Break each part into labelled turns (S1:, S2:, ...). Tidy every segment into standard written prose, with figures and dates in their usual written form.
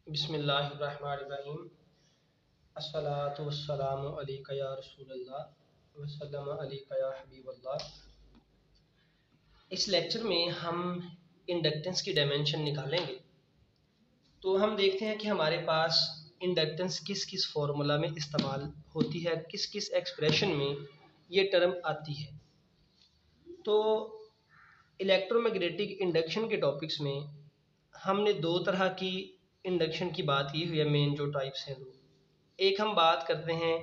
S1: बिस्मिल्लाहिर्रहमानिर्रहीम। अस्सलातु वस्सलामु अलैका या रसूलल्लाह वसल्लम अलैका या हबीबल्लाह। इस लेक्चर में हम इंडक्टेंस की डायमेंशन निकालेंगे। तो हम देखते हैं कि हमारे पास इंडक्टेंस किस किस फार्मूला में इस्तेमाल होती है, किस किस एक्सप्रेशन में ये टर्म आती है। तो इलेक्ट्रोमैग्नेटिक इंडक्शन के टॉपिक्स में हमने दो तरह की इंडक्शन की बात की हुई है, मेन जो टाइप्स हैं दो। एक हम बात करते हैं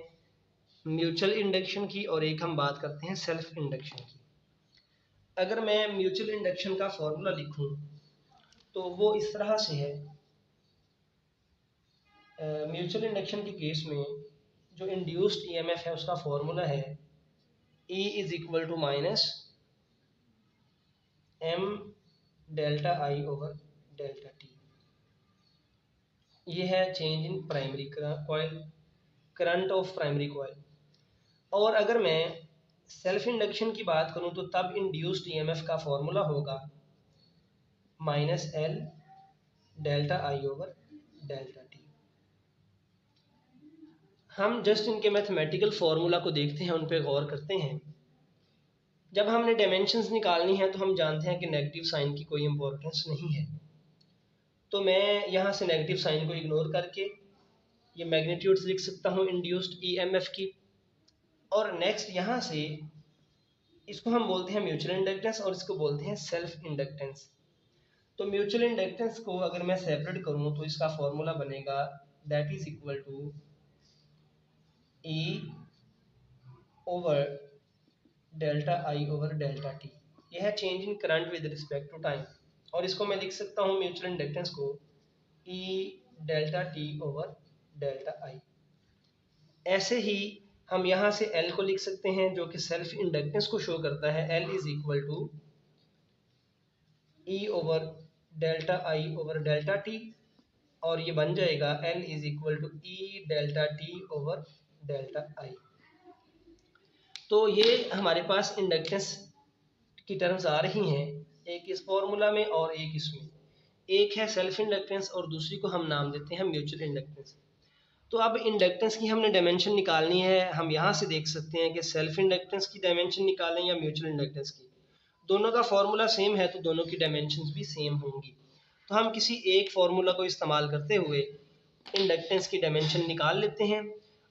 S1: म्यूचुअल इंडक्शन की और एक हम बात करते हैं सेल्फ इंडक्शन की। अगर मैं म्यूचुअल इंडक्शन का फॉर्मूला लिखूं तो वो इस तरह से है। म्यूचुअल इंडक्शन के केस में जो इंड्यूस्ड ईएमएफ है उसका फॉर्मूला है E is equal to minus M delta I over delta T. ये है change in primary coil, current of primary coil. और अगर मैं सेल्फ इंडक्शन की बात करूं तो तब इंड्यूस्ड ईएमएफ का फॉर्मूला होगा minus L delta I over delta T. हम जस्ट इनके मैथमेटिकल फार्मूला को देखते हैं, उन पे गौर करते हैं। जब हमने डायमेंशंस निकालनी है तो हम जानते हैं कि नेगेटिव साइन की कोई इंपॉर्टेंस नहीं है। तो मैं यहाँ से नेगेटिव साइन को इग्नोर करके ये मैग्नीट्यूड्स लिख सकता हूँ इंड्यूस्ड ईएमएफ की। और नेक्स्ट यहाँ से इसको हम बोलते हैं म्यूचुअल इंडक्टेंस और इसको बोलते हैं सेल्फ इंडक्टेंस। तो म्यूचुअल इंडक्टेंस को अगर मैं सेपरेट करूँ तो इसका फॉर्मूला बनेगा that is equal to E over delta I over delta T. यह है change in current with respect to time. और इसको मैं लिख सकता हूँ म्यूचुअल इंडक्टेंस को E delta T over delta I. ऐसे ही हम यहाँ से L को लिख सकते हैं जो कि सेल्फ इंडक्टेंस को शो करता है। L is equal to E over delta I over delta T और ये बन जाएगा L is equal to E delta T over delta I. तो ये हमारे पास इंडक्टेंस की टर्म्स आ रही हैं, एक इस फॉर्मूला में और एक इसमें। एक है सेल्फ इंडक्टेंस और दूसरी को हम नाम देते हैं म्यूचुअल इंडक्टेंस। तो अब इंडक्टेंस की हमने डायमेंशन निकालनी है। हम यहाँ से देख सकते हैं कि सेल्फ इंडक्टेंस की डायमेंशन निकालें या म्यूचुअल इंडक्टेंस की, दोनों का फॉर्मूला सेम है तो दोनों की डायमेंशंस भी सेम होंगी। तो हम किसी एक फॉर्मूला को इस्तेमाल करते हुए इंडक्टेंस की डायमेंशन निकाल लेते हैं।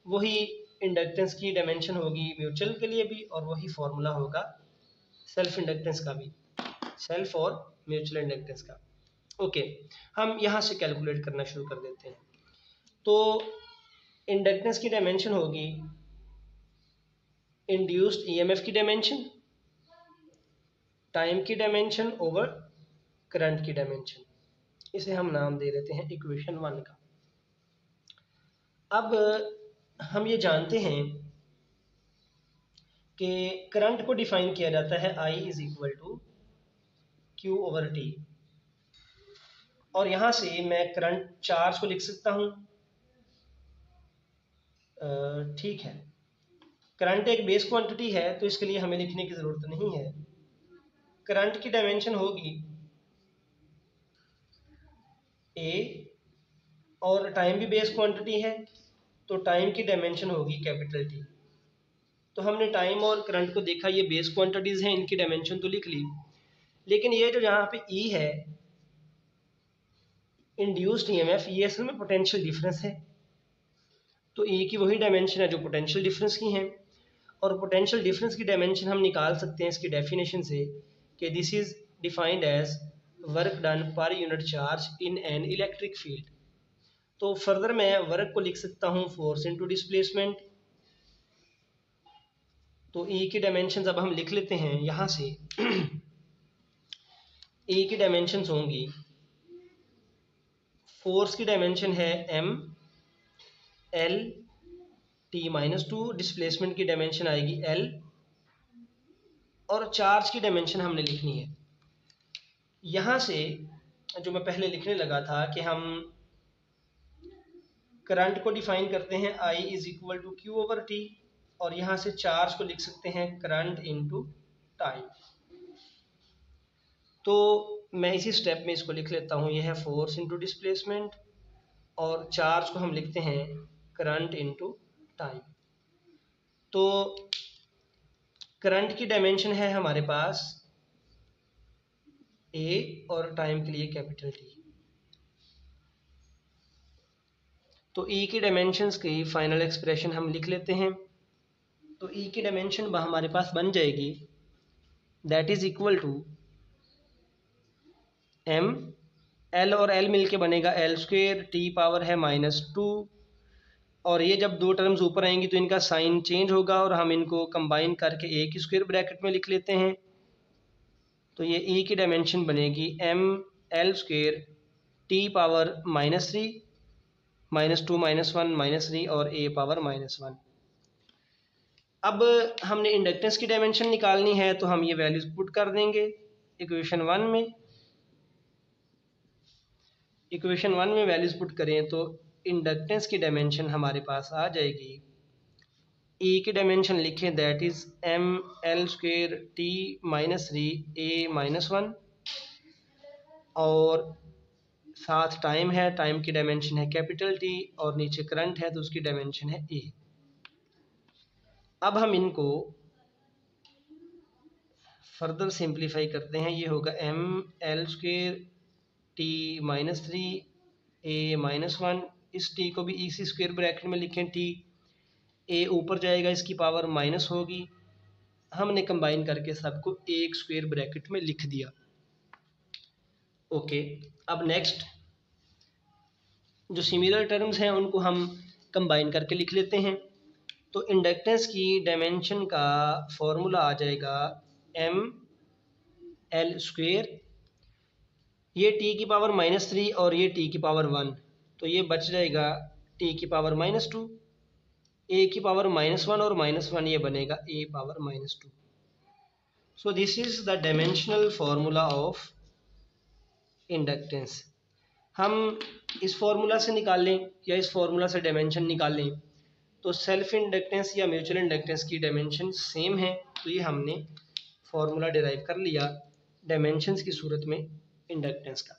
S1: वही इंडक्टेंस की डायमेंशन होगी म्यूचुअल के लिए भी और वही फॉर्मूला होगा सेल्फ इंडक्टेंस का भी, सेल्फ और म्यूचुअल इंडक्टेंस का। ओके, हम यहाँ से कैलकुलेट करना शुरू कर देते हैं। तो इंडक्टेंस की डायमेंशन होगी इंड्यूस्ड ईएमएफ की डायमेंशन, टाइम की डायमेंशन ओवर करंट की डायमेंशन। इसे हम नाम दे देते हैं इक्वेशन 1 का। अब हम ये जानते हैं कि करंट को डिफाइन किया जाता है I is equal to Q over T। और यहाँ से मैं करंट चार्ज को लिख सकता हूँ। ठीक है, करंट एक बेस क्वांटिटी है तो इसके लिए हमें लिखने की ज़रूरत नहीं है। करंट की डायमेंशन होगी A और टाइम भी बेस क्वांटिटी है तो टाइम की डायमेंशन होगी कैपिटल T। तो हमने टाइम और करंट को देखा, ये बेस क्वांटिटीज़ हैं, इनकी डायमेंशन तो लिख ली। लेकिन ये जो यहाँ पे E है इंड्यूस्ड ईएमएफ, ये असल में पोटेंशियल डिफरेंस है। तो E की वही डायमेंशन है जो पोटेंशियल डिफरेंस की हैं। और पोटेंशियल डिफरेंस की डायमेंशन हम निकाल सकते हैं इसकी डेफिनेशन से कि this is defined as work done per unit charge in an electric field. तो फर्दर मैं वर्क को लिख सकता हूँ फोर्स इनटू डिस्प्लेसमेंट। तो E की डायमेंशन अब हम लिख लेते हैं यहाँ से। E की डायमेंशंस होंगी, फोर्स की डायमेंशन है M L T minus 2, displacement की डायमेंशन आएगी L और चार्ज की डायमेंशन हमने लिखनी है। यहाँ से जो मैं पहले लिखने लगा था कि हम करंट को डिफाइन करते हैं I is equal to Q over T और यहाँ से चार्ज को लिख सकते हैं करंट इनटू टाइम। तो मैं इसी स्टेप में इसको लिख लेता हूँ। यह है फोर्स इनटू डिस्प्लेसमेंट और चार्ज को हम लिखते हैं करंट इनटू टाइम। तो करंट की डायमेंशन है हमारे पास ए और टाइम के लिए कैपिटल टी। तो ई की डायमेंशंस की फाइनल एक्सप्रेशन हम लिख लेते हैं। तो ई की डायमेंशन हमारे पास बन जाएगी that is equal to M, L और एल मिलके बनेगा एल स्क्वेयर, टी पावर है -2, और ये जब दो टर्म्स ऊपर आएंगी तो इनका साइन चेंज होगा और हम इनको कंबाइन करके एक स्क्वायर ब्रैकेट में लिख लेते हैं। तो ये ई की डायमेंशन बनेगी M L square T power -3 -2 -1 -3 और ए पावर -1। अब हमने इंडक्टेंस की डायमेंशन निकालनी है तो हम ये वैल्यूज पुट कर देंगे इक्वेशन 1 में। इक्वेशन 1 में वैल्यूज पुट करें तो इंडक्टेंस की डायमेंशन हमारे पास आ जाएगी, ई की डायमेंशन लिखें that is M L square T -3 A -1, और साथ टाइम है, टाइम की डायमेंशन है कैपिटल टी, और नीचे करंट है तो उसकी डायमेंशन है ए। अब हम इनको फर्दर सिंप्लीफाई करते हैं। ये होगा M L square T -3 A -1, इस टी को भी इसी स्क्वायर ब्रैकेट में लिखें, टी ए ऊपर जाएगा इसकी पावर माइनस होगी, हमने कंबाइन करके सबको एक स्क्वायर ब्रैकेट में लिख दिया। ओके, अब नेक्स्ट जो सिमिलर टर्म्स हैं उनको हम कंबाइन करके लिख लेते हैं। तो इंडक्टेंस की डायमेंशन का फॉर्मूला आ जाएगा एम एल स्क्वेयर, ये टी की पावर -3 और ये टी की पावर 1, तो ये बच जाएगा टी की पावर -2, ए की पावर -1 और -1 ये बनेगा A power -2। So this is the dimensional formula of inductance. हम इस फॉर्मूला से निकाल लें या इस फॉर्मूला से डायमेंशन निकाल लें तो सेल्फ इंडक्टेंस या म्यूचुअल इंडक्टेंस की डायमेंशन सेम है, तो ये हमने फॉर्मूला डिराइव कर लिया डायमेंशंस की सूरत में इंडक्टेंस का।